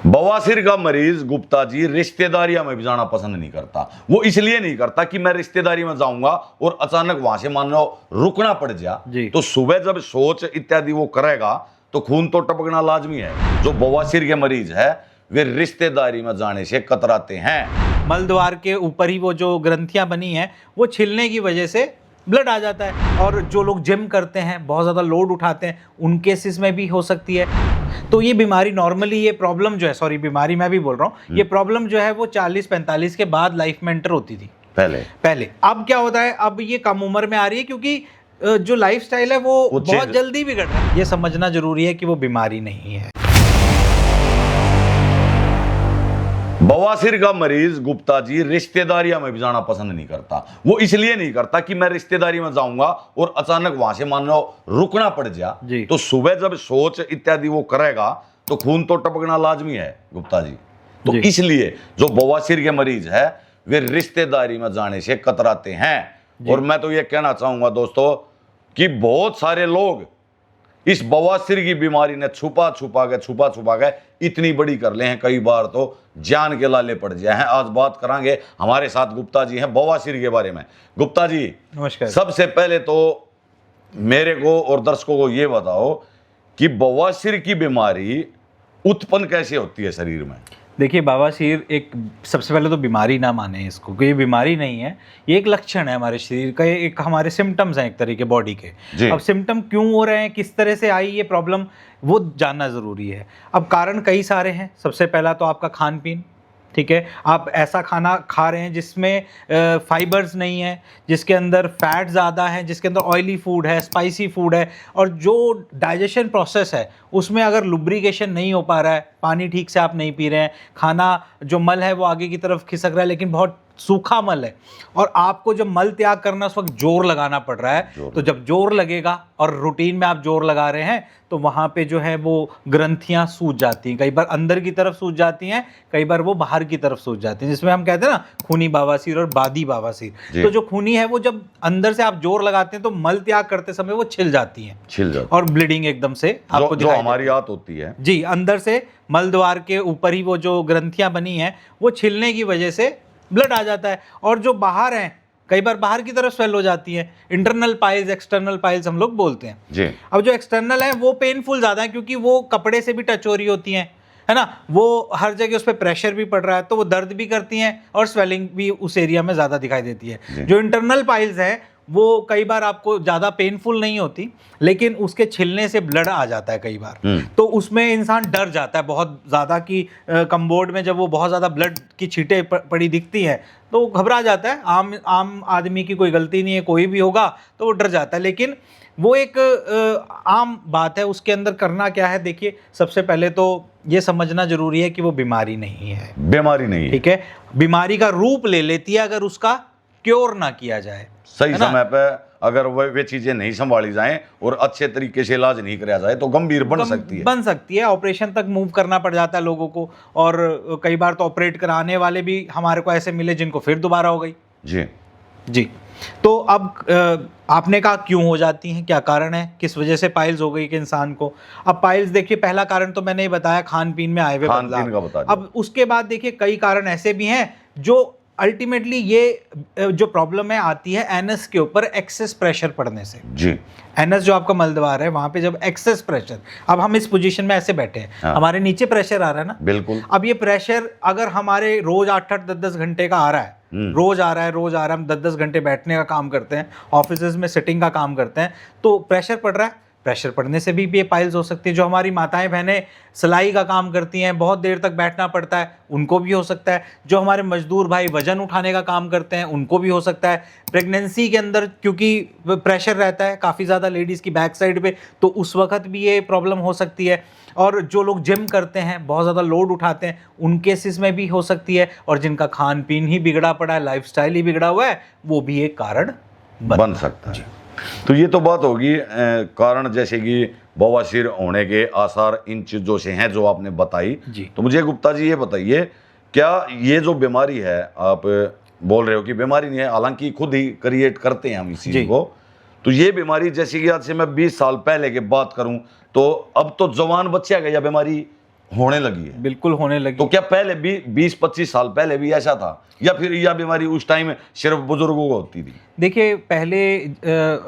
बवासीर का मरीज गुप्ता जी रिश्तेदारियां में भी जाना पसंद नहीं करता। वो इसलिए नहीं करता कि मैं रिश्तेदारी में जाऊंगा और अचानक वहां से मान लो रुकना पड़ जा, तो सुबह जब सोच इत्यादि वो करेगा तो खून तो टपकना लाजमी है। जो बवासीर के मरीज है वे रिश्तेदारी में जाने से कतराते हैं। मलद्वार के ऊपर ही वो जो ग्रंथियां बनी हैं वो छिलने की वजह से ब्लड आ जाता है। और जो लोग जिम करते हैं, बहुत ज़्यादा लोड उठाते हैं, उन केसेस में भी हो सकती है। तो ये बीमारी नॉर्मली, ये प्रॉब्लम जो है, सॉरी बीमारी मैं भी बोल रहा हूँ, ये प्रॉब्लम जो है वो 40-45 के बाद लाइफ में एंटर होती थी पहले। अब क्या होता है, अब ये कम उम्र में आ रही है क्योंकि जो लाइफस्टाइल है वो बहुत जल्दी बिगड़ रहा है। ये समझना जरूरी है कि वो बीमारी नहीं है। बवासीर का मरीज गुप्ता जी रिश्तेदारियां में भी जाना पसंद नहीं करता। वो इसलिए नहीं करता कि मैं रिश्तेदारी में जाऊंगा और अचानक वहां से मान लो रुकना पड़ जा, तो सुबह जब सोच इत्यादि वो करेगा तो खून तो टपकना लाजमी है गुप्ता जी। तो इसलिए जो बवासीर के मरीज है वे रिश्तेदारी में जाने से कतराते हैं। और मैं तो ये कहना चाहूंगा दोस्तों कि बहुत सारे लोग इस बवासीर की बीमारी ने छुपा छुपा के इतनी बड़ी कर ले हैं, कई बार तो जान के लाले पड़ जाए हैं। आज बात करेंगे, हमारे साथ गुप्ता जी हैं बवासीर के बारे में। गुप्ता जी नमस्कार। सबसे पहले तो मेरे को और दर्शकों को ये बताओ कि बवासीर की बीमारी उत्पन्न कैसे होती है शरीर में? देखिए, बवासीर एक, सबसे पहले तो बीमारी ना माने इसको, कि ये बीमारी नहीं है, ये एक लक्षण है हमारे शरीर का, एक हमारे सिम्टम्स हैं एक तरीके बॉडी के। अब सिम्टम क्यों हो रहे हैं, किस तरह से आई ये प्रॉब्लम, वो जानना ज़रूरी है। अब कारण कई सारे हैं। सबसे पहला तो आपका खान पीन, ठीक है। आप ऐसा खाना खा रहे हैं जिसमें फाइबर्स नहीं है, जिसके अंदर फैट ज़्यादा है, जिसके अंदर ऑयली फूड है, स्पाइसी फूड है, और जो डाइजेशन प्रोसेस है उसमें अगर लुब्रिकेशन नहीं हो पा रहा है, पानी ठीक से आप नहीं पी रहे हैं, खाना जो मल है वो आगे की तरफ खिसक रहा है लेकिन बहुत सूखा मल है, और आपको जब मल त्याग करना उस वक्त जोर लगाना पड़ रहा है, तो जब जोर लगेगा और रूटीन में आप जोर लगा रहे हैं तो वहाँ पे जो है वो ग्रंथियाँ सूज जाती हैं। कई बार अंदर की तरफ सूज जाती हैं, कई बार वो बाहर की तरफ सूज जाती हैं, जिसमें हम कहते हैं ना खूनी बवासीर और बादी बवासीर। तो जो खूनी है वो जब अंदर से आप जोर लगाते हैं तो मल त्याग करते समय वो छिल जाती हैं और ब्लीडिंग एकदम से आपको जो हमारी आदत होती है जी, अंदर से मलद्वार के ऊपर ही वो जो ग्रंथियां बनी हैं वो छिलने की वजह से ब्लड आ जाता है। और जो बाहर हैं, कई बार बाहर की तरफ स्वेल हो जाती है, इंटरनल पाइल्स, एक्सटर्नल पाइल्स हम लोग बोलते हैं जी। अब जो एक्सटर्नल है वो पेनफुल ज़्यादा है क्योंकि वो कपड़े से भी टच हो रही होती हैं, है ना, वो हर जगह उस पर प्रेशर भी पड़ रहा है, तो वो दर्द भी करती हैं और स्वेलिंग भी उस एरिया में ज़्यादा दिखाई देती है। जो इंटरनल पाइल्स हैं वो कई बार आपको ज़्यादा पेनफुल नहीं होती, लेकिन उसके छिलने से ब्लड आ जाता है कई बार, तो उसमें इंसान डर जाता है बहुत ज़्यादा कि कमबोर्ड में जब वो बहुत ज़्यादा ब्लड की छींटें पड़ी दिखती हैं तो वो घबरा जाता है। आम आदमी की कोई गलती नहीं है, कोई भी होगा तो वो डर जाता है, लेकिन वो एक आम बात है। उसके अंदर करना क्या है, देखिए, सबसे पहले तो ये समझना जरूरी है कि वो बीमारी नहीं है, ठीक है। बीमारी का रूप ले लेती है अगर उसका क्योर ना किया जाए, सही समय पे अगर वे चीजें नहीं संभाली जाएं और अच्छे तरीके से इलाज नहीं कराया जाए तो गंभीर बन सकती है। ऑपरेशन तक मूव करना पड़ जाता है लोगों को, और कई बार तो ऑपरेट कराने वाले भी हमारे को ऐसे मिले जिनको फिर दोबारा हो गई जी। तो अब आपने कहा क्यों हो जाती हैं, क्या कारण है, किस वजह से पाइल्स हो गई कि इंसान को। अब पाइल्स देखिए, पहला कारण तो मैंने बताया, खान पीन में आए हुए बदलाव। अब उसके बाद देखिए कई कारण ऐसे भी हैं जो अल्टीमेटली ये जो प्रॉब्लम है आती है एनस के ऊपर एक्सेस प्रेशर पड़ने से जी। एनस जो आपका मलद्वार है वहां पे जब एक्सेस प्रेशर, अब हम इस पोजीशन में ऐसे बैठे हैं, हमारे नीचे प्रेशर आ रहा है ना, बिल्कुल। अब ये प्रेशर अगर हमारे रोज 8-8, 10-10 घंटे का आ रहा है, रोज आ रहा है, हम 10-10 घंटे बैठने का काम करते हैं, ऑफिस में सिटिंग का काम करते हैं, तो प्रेशर पड़ रहा है। प्रेशर पड़ने से भी ये पाइल्स हो सकती है। जो हमारी माताएं बहनें सिलाई का काम करती हैं, बहुत देर तक बैठना पड़ता है, उनको भी हो सकता है। जो हमारे मजदूर भाई वजन उठाने का काम करते हैं, उनको भी हो सकता है। प्रेगनेंसी के अंदर क्योंकि प्रेशर रहता है काफ़ी ज़्यादा लेडीज़ की बैक साइड पे, तो उस वक्त भी ये प्रॉब्लम हो सकती है। और जो लोग जिम करते हैं, बहुत ज़्यादा लोड उठाते हैं, उन केसेस में भी हो सकती है। और जिनका खान पीन ही बिगड़ा पड़ा है, लाइफस्टाइल ही बिगड़ा हुआ है, वो भी एक कारण बन सकता है। तो ये तो बात होगी कारण, जैसे कि बवासीर होने के आसार इन चीजों से हैं जो आपने बताई जी। तो मुझे गुप्ता जी ये बताइए, क्या ये जो बीमारी है, आप बोल रहे हो कि बीमारी नहीं है, हालांकि खुद ही क्रिएट करते हैं हम इस चीज को, तो ये बीमारी जैसे कि आज से मैं 20 साल पहले की बात करूं तो अब तो जवान बच्चा का यह बीमारी होने लगी है। बिल्कुल होने लगी। तो क्या पहले भी 20-25 साल पहले भी ऐसा था, या फिर यह बीमारी उस टाइम सिर्फ बुजुर्गों को होती थी? देखिए पहले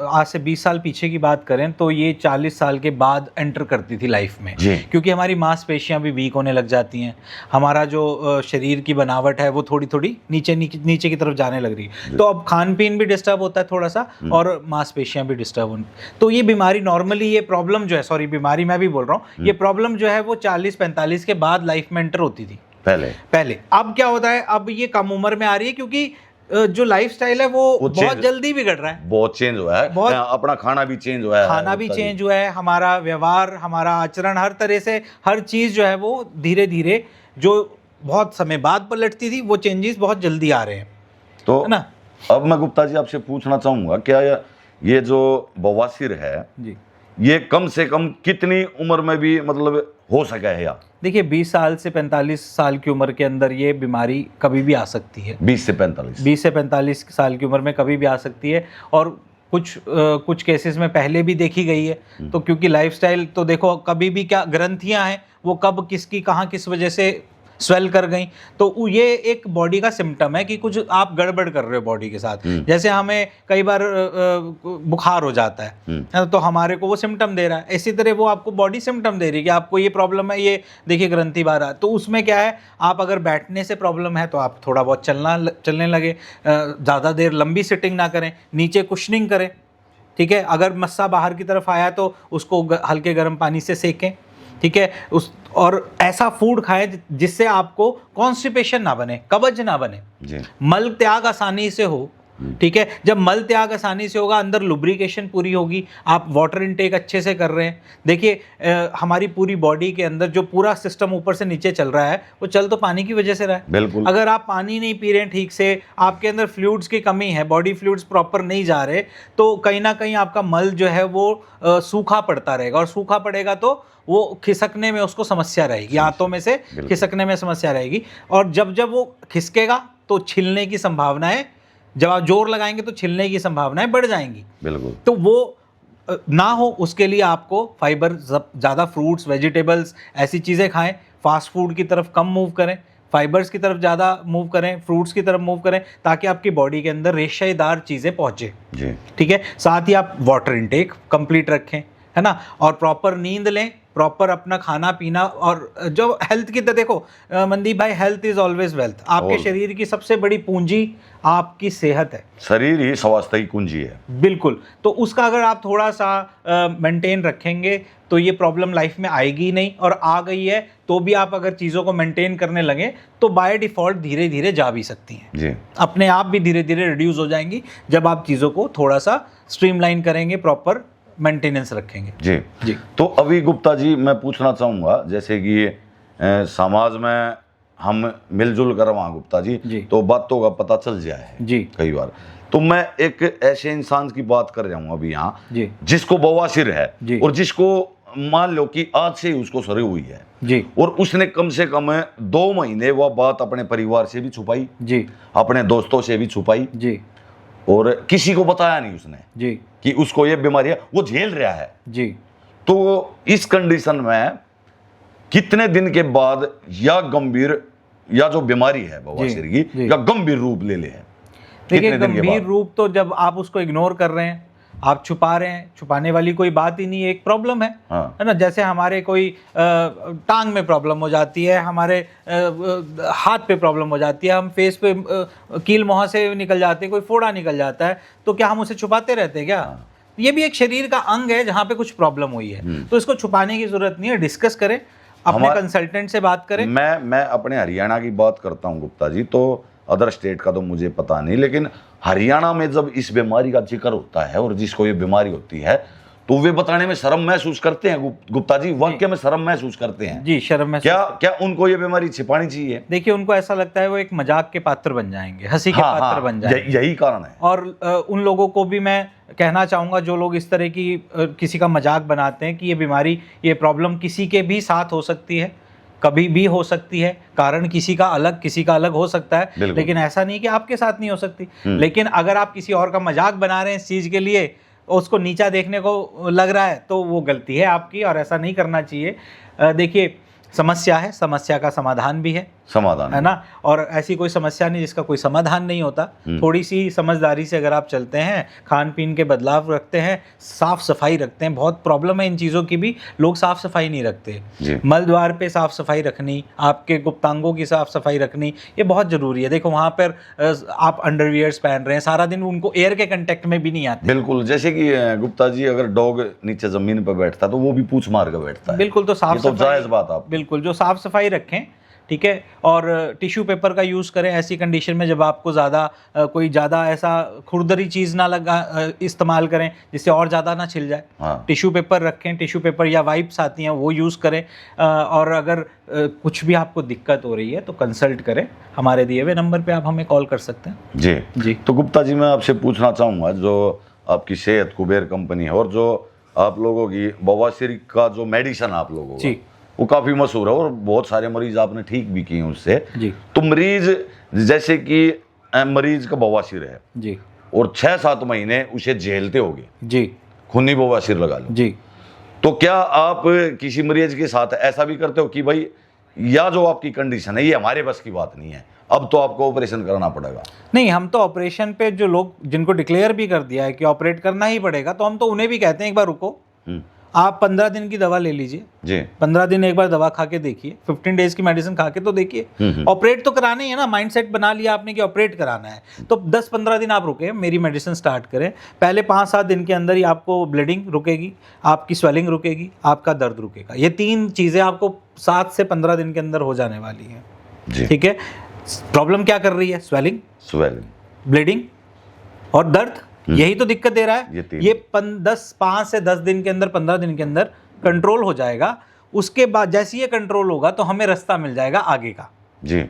आज से 20 साल पीछे की बात करें तो ये 40 साल के बाद एंटर करती थी लाइफ में, क्योंकि हमारी मांसपेशियां भी वीक होने लग जाती हैं, हमारा जो शरीर की बनावट है वो थोड़ी थोड़ी नीचे की तरफ जाने लग रही है, तो अब खान पीन भी डिस्टर्ब होता है थोड़ा सा और मांसपेशियां भी डिस्टर्ब होती, तो ये बीमारी नॉर्मली, ये प्रॉब्लम जो है, सॉरी बीमारी मैं भी बोल रहा हूँ, ये प्रॉब्लम जो है वो 40-45 के बाद लाइफ में एंटर होती थी पहले। अब क्या होता है, अब ये कम उम्र में आ रही है, क्योंकि जो लाइफस्टाइल है वो बहुत जल्दी बिगड़ रहा है, बहुत चेंज हुआ है, बहुत अपना खाना भी चेंज हुआ है, खाना भी चेंज हुआ है, हमारा व्यवहार, हमारा आचरण, हर तरह से हर चीज जो है वो धीरे धीरे, जो बहुत समय बाद पलटती थी, वो चेंजेस बहुत जल्दी आ रहे हैं, तो है ना। अब मैं गुप्ता जी आपसे पूछना चाहूंगा, क्या ये जो बवासीर है जी, ये कम से कम कितनी उम्र में भी मतलब हो सका है? या देखिए 20 साल से 45 साल की उम्र के अंदर ये बीमारी कभी भी आ सकती है। 20 से 45 साल की उम्र में कभी भी आ सकती है, और कुछ केसेस में पहले भी देखी गई है। तो क्योंकि लाइफस्टाइल तो देखो, कभी भी क्या ग्रंथियां हैं वो कब किसकी कहाँ किस वजह से स्वेल कर गई, तो ये एक बॉडी का सिम्टम है कि कुछ आप गड़बड़ कर रहे हो बॉडी के साथ। जैसे हमें कई बार बुखार हो जाता है तो हमारे को वो सिम्टम दे रहा है, इसी तरह वो आपको बॉडी सिम्टम दे रही है कि आपको ये प्रॉब्लम है, ये देखिए ग्रंथि बाहर आ। तो उसमें क्या है, आप अगर बैठने से प्रॉब्लम है तो आप थोड़ा बहुत चलने लगे, ज़्यादा देर लंबी सिटिंग ना करें, नीचे कुशनिंग करें, ठीक है। अगर मस्सा बाहर की तरफ आया तो उसको हल्के गर्म पानी से सेकें, ठीक है। और ऐसा फूड खाएं जिससे आपको कॉन्स्टिपेशन ना बने, कब्ज ना बने, मल त्याग आसानी से हो, ठीक है। जब मल त्याग आसानी से होगा, अंदर लुब्रिकेशन पूरी होगी, आप वाटर इनटेक अच्छे से कर रहे हैं। देखिए हमारी पूरी बॉडी के अंदर जो पूरा सिस्टम ऊपर से नीचे चल रहा है, वो चल तो पानी की वजह से रहा है। बिल्कुल। अगर आप पानी नहीं पी रहे हैं ठीक से, आपके अंदर फ्लूइड्स की कमी है, बॉडी फ्लूइड्स प्रॉपर नहीं जा रहे, तो कहीं ना कहीं आपका मल जो है वो सूखा पड़ता रहेगा, और सूखा पड़ेगा तो वो खिसकने में उसको समस्या रहेगी, आंतों में से खिसकने में समस्या रहेगी, और जब वो खिसकेगा तो छिलने की संभावनाएं, जब आप जोर लगाएंगे तो छिलने की संभावनाएं बढ़ जाएंगी। बिल्कुल। तो वो ना हो उसके लिए आपको फाइबर ज़्यादा, फ्रूट्स, वेजिटेबल्स, ऐसी चीज़ें खाएं, फास्ट फूड की तरफ कम मूव करें, फाइबर्स की तरफ ज़्यादा मूव करें, फ्रूट्स की तरफ मूव करें, ताकि आपकी बॉडी के अंदर रेशेदार चीज़ें पहुँचे, ठीक है। साथ ही आप वाटर इनटेक कंप्लीट रखें, है ना, और प्रॉपर नींद लें, प्रॉपर अपना खाना पीना, और जो हेल्थ की, तो देखो मनदीप भाई, हेल्थ इज ऑलवेज वेल्थ। आपके शरीर की सबसे बड़ी पूंजी आपकी सेहत है, शरीर ही स्वास्थ्य की कुंजी है। बिल्कुल। तो उसका अगर आप थोड़ा सा मेंटेन रखेंगे तो ये प्रॉब्लम लाइफ में आएगी नहीं, और आ गई है तो भी आप अगर चीज़ों को मेंटेन करने लगे तो बाय डिफ़ॉल्ट धीरे धीरे जा भी सकती हैं जी, अपने आप भी धीरे धीरे रिड्यूस हो जाएंगी, जब आप चीज़ों को थोड़ा सा स्ट्रीमलाइन करेंगे, प्रॉपर मेंटेनेंस रखेंगे। जी। तो अभी गुप्ता जी मैं पूछना चाहूँगा, जैसे कि समाज में हम मिलजुल कर वहाँ गुप्ता जी, तो बातों का पता चल जाए है जी कई बार, तो मैं एक ऐसे इंसान की बात कर रहा हूँ अभी यहाँ, जिसको बवासीर है, और जिसको मान लो कि आज से ही उसको शुरू हुई है जी, और उसने कम से कम 2 महीने वह बात अपने परिवार से भी छुपाई जी, अपने दोस्तों से भी छुपाई जी, और किसी को बताया नहीं उसने जी कि उसको ये बीमारी है, वो झेल रहा है जी। तो इस कंडीशन में कितने दिन के बाद या गंभीर, या जो बीमारी है बवासीर की, या गंभीर रूप ले ले है? देखिए गंभीर रूप तो जब आप उसको इग्नोर कर रहे हैं, आप छुपा रहे हैं, छुपाने वाली कोई बात ही नहीं है, एक प्रॉब्लम है, है ना। जैसे हमारे कोई टांग में प्रॉब्लम हो जाती है, हमारे हाथ पे प्रॉब्लम हो जाती है, हम फेस पे कील मुंह से निकल जाते हैं, कोई फोड़ा निकल जाता है, तो क्या हम उसे छुपाते रहते हैं क्या? ये भी एक शरीर का अंग है जहाँ पे कुछ प्रॉब्लम हुई है, तो इसको छुपाने की जरूरत नहीं है, डिस्कस करें, अपने कंसल्टेंट से बात करें। मैं अपने हरियाणा की बात करता हूँ गुप्ता जी, तो अदर स्टेट का तो मुझे पता नहीं, लेकिन हरियाणा में जब इस बीमारी का जिक्र होता है और जिसको ये बीमारी होती है, तो वे बताने में शर्म महसूस करते हैं गुप्ता जी, वाकई में शर्म महसूस करते हैं जी, शर्म महसूस। क्या उनको ये बीमारी छिपानी चाहिए? देखिए उनको ऐसा लगता है वो एक मजाक के पात्र बन जाएंगे, हंसी के पात्र बन जाएंगे, यही कारण है। और उन लोगों को भी मैं कहना चाहूँगा, जो लोग इस तरह की किसी का मजाक बनाते हैं कि ये बीमारी, ये प्रॉब्लम किसी के भी साथ हो सकती है, कभी भी हो सकती है, कारण किसी का अलग हो सकता है, लेकिन ऐसा नहीं कि आपके साथ नहीं हो सकती। लेकिन अगर आप किसी और का मजाक बना रहे हैं इस चीज़ के लिए, उसको नीचा देखने को लग रहा है, तो वो गलती है आपकी, और ऐसा नहीं करना चाहिए। देखिए समस्या है, समस्या का समाधान भी है, समाधान है ना। और ऐसी कोई समस्या नहीं जिसका कोई समाधान नहीं होता। थोड़ी सी समझदारी से अगर आप चलते हैं, खान पीन के बदलाव रखते हैं, साफ सफाई रखते हैं, बहुत प्रॉब्लम है इन चीज़ों की भी, लोग साफ सफाई नहीं रखते। मल द्वार पे साफ सफाई रखनी, आपके गुप्तांगों की साफ सफाई रखनी, ये बहुत ज़रूरी है। देखो वहाँ पर आप अंडरवियर्स पहन रहे हैं, सारा दिन उनको एयर के कंटेक्ट में भी नहीं आते। बिल्कुल, जैसे कि गुप्ता जी अगर डॉग नीचे जमीन पर बैठता है तो वो भी पूछ मार कर बैठता है। बिल्कुल, तो साफ सफाई, जायज़ बात आप, बिल्कुल जो साफ सफाई रखें, ठीक है। और टिश्यू पेपर का यूज़ करें ऐसी कंडीशन में जब आपको कोई ज़्यादा ऐसा खुरदरी चीज़ ना इस्तेमाल करें जिससे और ज़्यादा ना छिल जाए। टिश्यू पेपर रखें, टिश्यू पेपर या वाइप्स आती हैं वो यूज़ करें। और अगर कुछ भी आपको दिक्कत हो रही है तो कंसल्ट करें, हमारे दिए हुए नंबर पे आप हमें कॉल कर सकते हैं। जी। तो गुप्ता जी मैं आपसे पूछना चाहूँगा, जो आपकी सेहत कुबेर कंपनी है और जो आप लोगों की बवासीर का जो मेडिसिन आप लोगों का, वो काफ़ी मशहूर है और बहुत सारे मरीज आपने ठीक भी किए हैं उससे। तो मरीज जैसे कि मरीज का बवासीर है जी, और 6-7 महीने उसे झेलते होगे जी, खूनी बवासीर लगा लो जी, तो क्या आप किसी मरीज के साथ ऐसा भी करते हो कि भाई या जो आपकी कंडीशन है ये हमारे बस की बात नहीं है, अब तो आपको ऑपरेशन करना पड़ेगा? नहीं, हम तो ऑपरेशन पे जो लोग जिनको डिक्लेयर भी कर दिया है कि ऑपरेट करना ही पड़ेगा, तो हम तो उन्हें भी कहते हैं एक बार रुको, आप 15 दिन की दवा ले लीजिए जी, 15 दिन एक बार दवा खा के देखिए, 15 डेज की मेडिसिन खा के तो देखिए। ऑपरेट तो कराना ही है ना, माइंडसेट बना लिया आपने कि ऑपरेट कराना है, तो 10-15 दिन आप रुके, मेरी मेडिसिन स्टार्ट करें। पहले 5-7 दिन के अंदर ही आपको ब्लीडिंग रुकेगी, आपकी स्वेलिंग रुकेगी, आपका दर्द रुकेगा। ये 3 चीज़ें आपको 7 से 15 दिन के अंदर हो जाने वाली हैं, ठीक है। प्रॉब्लम क्या कर रही है? स्वेलिंग, ब्लीडिंग और दर्द, यही तो दिक्कत दे रहा है। ये 5 से 10 दिन के अंदर, 15 दिन के अंदर कंट्रोल हो जाएगा। उसके बाद जैसे ये कंट्रोल होगा तो हमें रास्ता मिल जाएगा आगे का जी।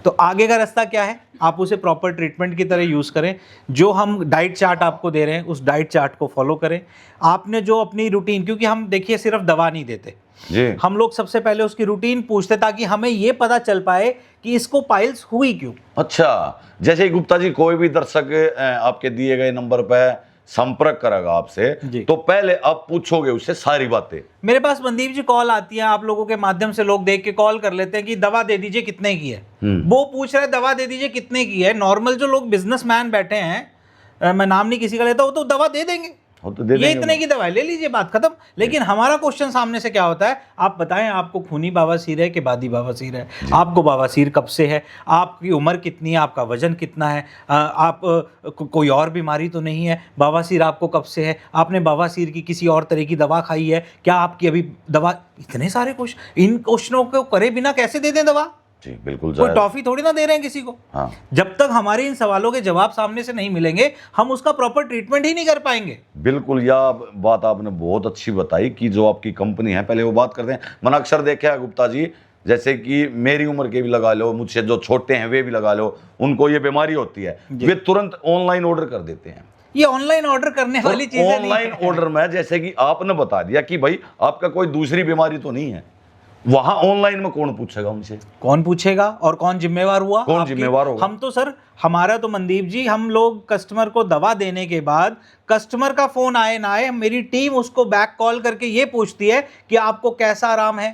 तो आगे का रास्ता क्या है? आप उसे प्रॉपर ट्रीटमेंट की तरह यूज़ करें। जो हम डाइट चार्ट आपको दे रहे हैं उस डाइट चार्ट को फॉलो करें। आपने जो अपनी रूटीन, क्योंकि हम देखिए सिर्फ दवा नहीं देते जी, हम लोग सबसे पहले उसकी रूटीन पूछते ताकि हमें ये पता चल पाए कि इसको पाइल्स हुई क्यों। अच्छा, जैसे गुप्ता जी कोई भी दर्शक आपके दिए गए नंबर पे संपर्क करेगा आपसे, तो पहले आप पूछोगे उससे सारी बातें। मेरे पास मनदीप जी कॉल आती है, आप लोगों के माध्यम से लोग देख के कॉल कर लेते हैं कि दवा दे दीजिए कितने की है, वो पूछ रहे दवा दे दीजिए कितने की है। नॉर्मल जो लोग बिजनेसमैन बैठे हैं, मैं नाम नहीं किसी का लेता, वो तो दवा दे देंगे, ये इतने की दवाई ले लीजिए, बात खत्म। लेकिन हमारा क्वेश्चन सामने से क्या होता है, आप बताएं आपको खूनी बवासीर है कि बादी बवासीर है, आपको बवासीर कब से है, आपकी उम्र कितनी है, आपका वजन कितना है, आप कोई और बीमारी तो नहीं है, बवासीर आपको कब से है, आपने बवासीर की किसी और तरह की दवा खाई है क्या, आपकी अभी दवा, इतने सारे क्वेश्चन, इन क्वेश्चनों को करे बिना कैसे दे दें दवा जी। बिल्कुल, कोई टॉफी थोड़ी ना दे रहे हैं किसी को। हाँ। जब तक हमारे इन सवालों के जवाब सामने से नहीं मिलेंगे हम उसका प्रॉपर ट्रीटमेंट ही नहीं कर पाएंगे। बिल्कुल, यह बात आपने बहुत अच्छी बताई कि जो आपकी कंपनी है, पहले वो बात करते हैं। मैंने अक्सर देखा है गुप्ता जी, जैसे कि मेरी उम्र के भी लगा लो, मुझसे जो छोटे हैं वे भी लगा लो, उनको ये बीमारी होती है, वे तुरंत ऑनलाइन ऑर्डर कर देते हैं। ये ऑनलाइन ऑर्डर करने वाली चीज है। ऑनलाइन ऑर्डर में जैसे कि आपने बता दिया कि भाई आपका कोई दूसरी बीमारी तो नहीं है, वहां ऑनलाइन में कौन पूछेगा उनसे? कौन पूछेगा और कौन जिम्मेवार हुआ? कौन जिम्मेवार होगा? हम तो सर, हमारा तो मनदीप जी, हम लोग कस्टमर को दवा देने के बाद कस्टमर का फोन आए ना आए, मेरी टीम उसको बैक कॉल करके ये पूछती है कि आपको कैसा आराम है,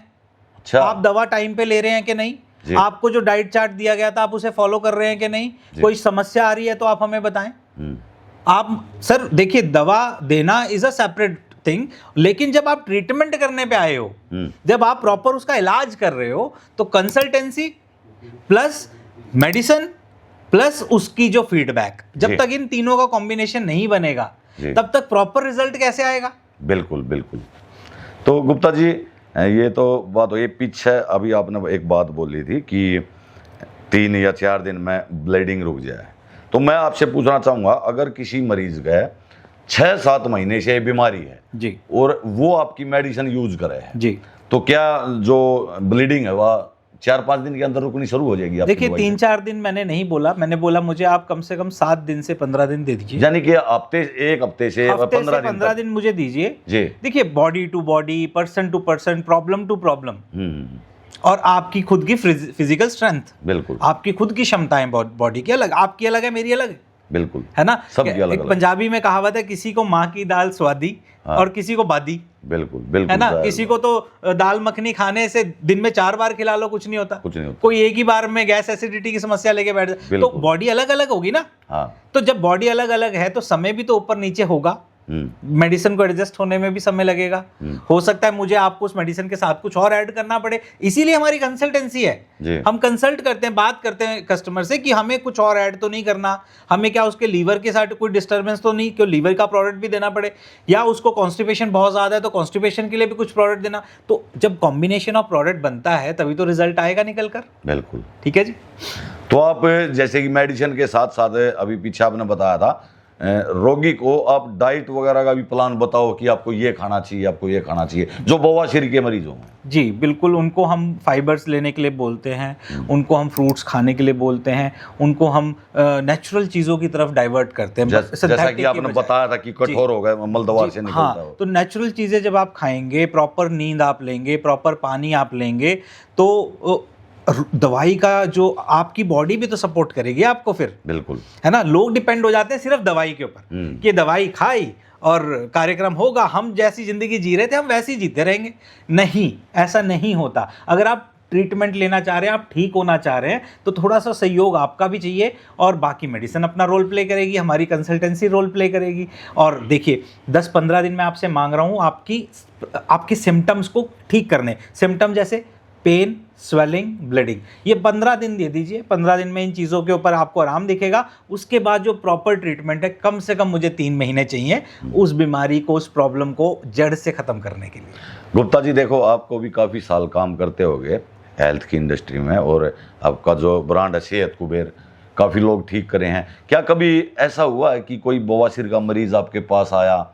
अच्छा, आप दवा टाइम पे ले रहे हैं कि नहीं, आपको जो डाइट चार्ट दिया गया था आप उसे फॉलो कर रहे हैं कि नहीं, कोई समस्या आ रही है तो आप हमें बताएं। आप सर देखिए, दवा देना इज अ सेपरेट थिंग, लेकिन जब आप ट्रीटमेंट करने पे आए हो, जब आप प्रॉपर उसका इलाज कर रहे हो, तो कंसल्टेंसी प्लस मेडिसिन प्लस उसकी जो फीडबैक, जब तक इन तीनों का कॉम्बिनेशन नहीं बनेगा तब तक प्रॉपर रिजल्ट कैसे आएगा? बिल्कुल बिल्कुल। तो गुप्ता जी, ये तो बात हुई। पीछे अभी आपने एक बात बोली थी कि 3 या 4 दिन में ब्लीडिंग रुक जाए, तो मैं आपसे पूछना चाहूँगा, अगर किसी मरीज का 6-7 महीने से बीमारी है जी, और वो आपकी मेडिसिन यूज करे है जी, तो क्या जो ब्लीडिंग है वह 4-5 दिन के अंदर रुकनी शुरू हो जाएगी? देखिए 3-4 दिन मैंने नहीं बोला, मैंने बोला मुझे आप कम से कम 7 दिन से 15 दिन दे दीजिए, यानी कि एक हफ्ते से 15 दिन मुझे दीजिए जी। देखिए, body to body, person to person, problem to problem, और आपकी खुद की फिजिकल स्ट्रेंथ, बिल्कुल आपकी खुद की क्षमताएं, बॉडी की अलग, आपकी अलग है, मेरी अलग है बिल्कुल, है ना। सबकी एक अलग अलग। पंजाबी में कहावत है, किसी को माँ की दाल स्वादी और किसी को बादी, बिल्कुल बिल्कुल, है ना। जाहिर किसी को तो दाल मखनी खाने से दिन में 4 बार खिला लो कुछ नहीं होता, कुछ नहीं होता। कोई एक ही बार में गैस एसिडिटी की समस्या लेके बैठ जाए, तो बिल्कुल। बॉडी अलग अलग होगी ना। हाँ, तो जब बॉडी अलग अलग है तो समय भी तो ऊपर नीचे होगा, मेडिसिन को एडजस्ट होने में भी समय लगेगा। हो सकता है मुझे आपको उस मेडिसिन के साथ कुछ और ऐड करना पड़े, इसीलिए हमारी कंसल्टेंसी है। जी। हम कंसल्ट करते हैं, बात करते हैं कस्टमर से कि हमें कुछ और ऐड तो नहीं करना, हमें क्या उसके लीवर के साथ कोई डिस्टर्बेंस तो नहीं, क्यों लीवर का प्रोडक्ट भी देना पड़े, या उसको कॉन्स्टिपेशन बहुत ज़्यादा है तो कॉन्स्टिपेशन के लिए भी कुछ प्रोडक्ट देना। तो जब कॉम्बिनेशन ऑफ प्रोडक्ट बनता है तभी तो रिजल्ट आएगा निकल कर। बिल्कुल, ठीक है जी। तो आप जैसे कि मेडिसिन के साथ साथ अभी पीछे आपने बताया था, रोगी को आप डाइट वगैरह का भी प्लान बताओ कि आपको ये खाना चाहिए, आपको ये खाना चाहिए, जो बवासीर के मरीज हों। जी बिल्कुल, उनको हम फाइबर्स लेने के लिए बोलते हैं, उनको हम फ्रूट्स खाने के लिए बोलते हैं, उनको हम नेचुरल चीज़ों की तरफ डाइवर्ट करते हैं। जैसा कि आपने बताया था कि कठोर हो गए, मलदवार से निकलता हाँ, तो नेचुरल चीज़ें जब आप खाएंगे, प्रॉपर नींद आप लेंगे, प्रॉपर पानी आप लेंगे, तो दवाई का जो आपकी बॉडी भी तो सपोर्ट करेगी आपको फिर। बिल्कुल, है ना। लोग डिपेंड हो जाते हैं सिर्फ दवाई के ऊपर कि दवाई खाई और कार्यक्रम होगा, हम जैसी जिंदगी जी रहे थे हम वैसे ही जीते रहेंगे। नहीं, ऐसा नहीं होता। अगर आप ट्रीटमेंट लेना चाह रहे हैं, आप ठीक होना चाह रहे हैं, तो थोड़ा सा सहयोग आपका भी चाहिए, और बाकी मेडिसिन अपना रोल प्ले करेगी, हमारी कंसल्टेंसी रोल प्ले करेगी। और देखिए 10-15 दिन मैं आपसे मांग रहा हूँ आपकी सिम्टम्स को ठीक करने। सिम्टम जैसे पेन, स्वेलिंग, ब्लीडिंग, ये 15 दिन दे दीजिए। 15 दिन में इन चीज़ों के ऊपर आपको आराम दिखेगा। उसके बाद जो प्रॉपर ट्रीटमेंट है, कम से कम मुझे 3 महीने चाहिए उस बीमारी को, उस प्रॉब्लम को जड़ से ख़त्म करने के लिए। गुप्ता जी देखो, आपको भी काफ़ी साल काम करते होंगे हेल्थ की इंडस्ट्री में, और आपका जो ब्रांड है सेहत कुबेर, काफ़ी लोग ठीक करे हैं। क्या कभी ऐसा हुआ है कि कोई बवासीर का मरीज़ आपके पास आया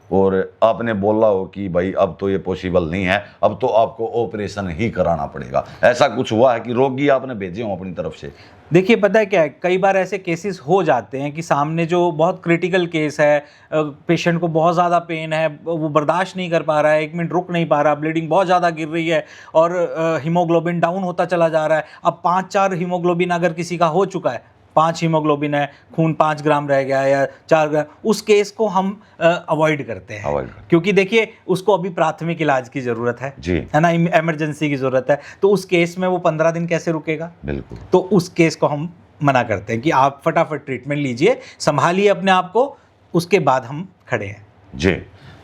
और आपने बोला हो कि भाई अब तो ये पॉसिबल नहीं है, अब तो आपको ऑपरेशन ही कराना पड़ेगा? ऐसा कुछ हुआ है कि रोगी आपने भेजे हो अपनी तरफ से? देखिए पता है क्या है, कई बार ऐसे केसेस हो जाते हैं कि सामने जो बहुत क्रिटिकल केस है, पेशेंट को बहुत ज़्यादा पेन है, वो बर्दाश्त नहीं कर पा रहा है, 1 मिनट रुक नहीं पा रहा, ब्लीडिंग बहुत ज़्यादा गिर रही है और हीमोग्लोबिन डाउन होता चला जा रहा है। अब 5-4 हीमोग्लोबिन अगर किसी का हो चुका है, 5 हीमोग्लोबिन है, खून 5 ग्राम रह गया या 4 ग्राम, उस केस को हम अवॉइड करते हैं, क्योंकि देखिए उसको अभी प्राथमिक इलाज की ज़रूरत है जी, है ना, इमरजेंसी की ज़रूरत है। तो उस केस में वो 15 दिन कैसे रुकेगा? बिल्कुल। तो उस केस को हम मना करते हैं कि आप फटाफट ट्रीटमेंट लीजिए, संभालिए अपने आप को, उसके बाद हम खड़े हैं जी।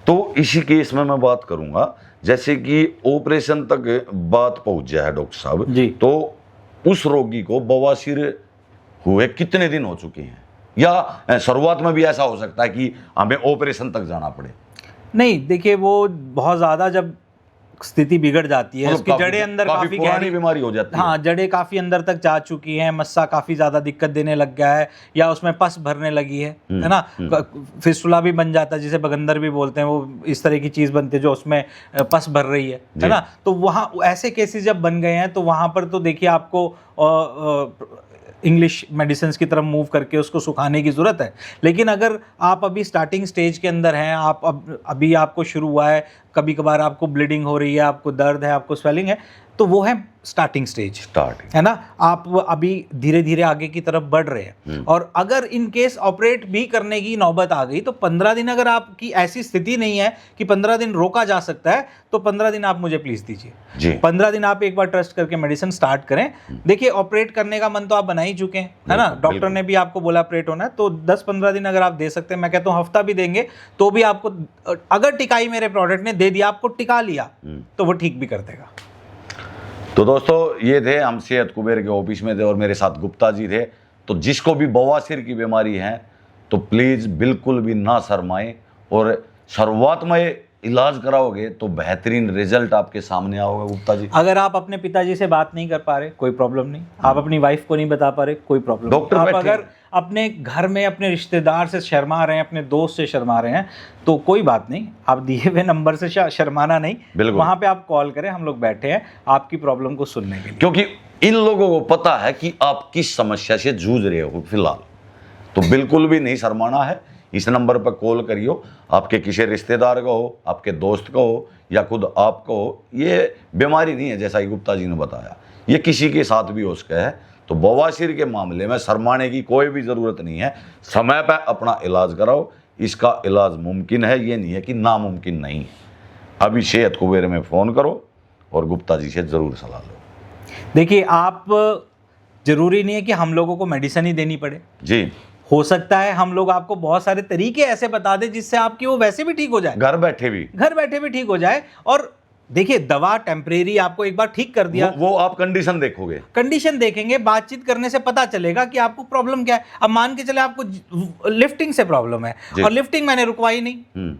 तो इसी केस में मैं बात करूंगा, जैसे कि ऑपरेशन तक बात पहुंच जाए डॉक्टर साहब जी, तो उस रोगी को बवासीर हुए कितने दिन हो चुके हैं, या शुरुआत में भी ऐसा हो सकता है कि हमें ऑपरेशन तक जाना पड़े? नहीं, देखिए वो बहुत ज़्यादा जब स्थिति बिगड़ जाती है, उसकी जड़ें अंदर काफी गहरी बीमारी हो जाती है। हाँ, जड़ें काफी अंदर तक जा चुकी हैं, मस्सा काफी ज्यादा दिक्कत देने लग गया है, या उसमें पस भरने लगी है ना, फिस्टुला भी बन जाता है, जिसे बगंदर भी बोलते हैं, वो इस तरह की चीज बनती है जो उसमें पस भर रही है ना। तो वहाँ ऐसे केसेस जब बन गए हैं तो वहाँ पर तो देखिए आपको इंग्लिश मेडिसिन की तरफ मूव करके उसको सुखाने की ज़रूरत है। लेकिन अगर आप अभी स्टार्टिंग स्टेज के अंदर हैं, आप अभी आपको शुरू हुआ है, कभी कभार आपको ब्लीडिंग हो रही है, आपको दर्द है, आपको स्वेलिंग है, तो वो है स्टार्टिंग स्टेज, है ना। आप अभी धीरे धीरे आगे की तरफ बढ़ रहे हैं, और अगर इन केस ऑपरेट भी करने की नौबत आ गई तो 15 दिन, अगर आपकी ऐसी स्थिति नहीं है कि 15 दिन रोका जा सकता है, तो 15 दिन आप मुझे प्लीज दीजिए। 15 दिन आप एक बार ट्रस्ट करके मेडिसिन स्टार्ट करें। देखिए ऑपरेट करने का मन तो आप बना ही चुके हैं, है ना, डॉक्टर ने भी आपको बोला ऑपरेट होना है, तो 10-15 दिन अगर आप दे सकते हैं, मैं कहता हूँ हफ्ता भी देंगे तो भी आपको, अगर टिकाई मेरे प्रोडक्ट ने दे दिया, आपको टिका लिया, तो वो ठीक भी कर देगा। तो दोस्तों ये थे, हम सेहत कुबेर के ऑफिस में थे और मेरे साथ गुप्ता जी थे। तो जिसको भी बवासीर की बीमारी है तो प्लीज़ बिल्कुल भी ना शर्माएं, और शुरुआत में इलाज कराओगे तो बेहतरीन रिजल्ट आपके सामने आओगे। गुप्ता जी, अगर आप अपने पिताजी से बात नहीं कर पा रहे, कोई प्रॉब्लम नहीं, आप अपनी वाइफ को नहीं बता पा रहे, कोई प्रॉब्लम नहीं, आप अगर अपने घर में अपने रिश्तेदार से शर्मा रहे हैं, अपने दोस्त से शर्मा रहे हैं, तो कोई बात नहीं, आप दिए हुए नंबर से शर्माना नहीं, वहां पे आप कॉल करें, हम लोग बैठे हैं आपकी प्रॉब्लम को सुनने के लिए, क्योंकि इन लोगों को पता है कि आप किस समस्या से जूझ रहे हो फिलहाल। तो बिल्कुल भी नहीं शर्माना है, इस नंबर पर कॉल करियो, आपके किसी रिश्तेदार का हो, आपके दोस्त का हो, या खुद आपका हो। ये बीमारी नहीं है, जैसा कि गुप्ता जी ने बताया, ये किसी के साथ भी हो सकता है। तो बवासीर के मामले में शर्माने की कोई भी ज़रूरत नहीं है, समय पर अपना इलाज कराओ। इसका इलाज मुमकिन है, ये नहीं है कि नामुमकिन नहीं है। अभी सेहत कुबेर में फ़ोन करो और गुप्ता जी से ज़रूर सलाह लो। देखिए, आप जरूरी नहीं है कि हम लोगों को मेडिसिन ही देनी पड़े जी, हो सकता है हम लोग आपको बहुत सारे तरीके ऐसे बता दें जिससे आपकी वो वैसे भी ठीक हो जाए, घर बैठे भी ठीक हो जाए। और देखिए, दवा टेम्परेरी आपको एक बार ठीक कर दिया, वो आप कंडीशन देखोगे, कंडीशन देखेंगे, बातचीत करने से पता चलेगा कि आपको प्रॉब्लम क्या है। अब मान के चले आपको लिफ्टिंग से प्रॉब्लम है और लिफ्टिंग मैंने रुकवाई नहीं,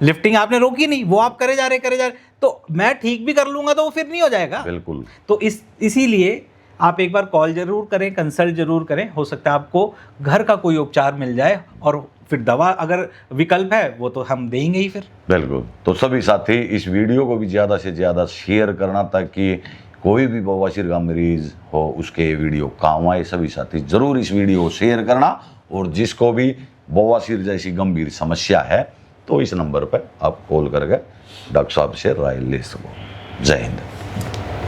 लिफ्टिंग आपने रोकी नहीं, वो आप करे जा रहे, तो मैं ठीक भी कर लूंगा तो वो फिर नहीं हो जाएगा। बिल्कुल। तो इसीलिए आप एक बार कॉल जरूर करें, कंसल्ट जरूर करें, हो सकता है आपको घर का कोई उपचार मिल जाए और फिर दवा अगर विकल्प है वो तो हम देंगे ही फिर। बिल्कुल। तो सभी साथी इस वीडियो को भी ज़्यादा से ज़्यादा शेयर करना, ताकि कोई भी बवासीर का मरीज हो उसके वीडियो काम आए। सभी साथी ज़रूर इस वीडियो को शेयर करना, और जिसको भी बवासीर जैसी गंभीर समस्या है तो इस नंबर पर आप कॉल करके डॉक्टर साहब से राय ले सको। जय हिंद।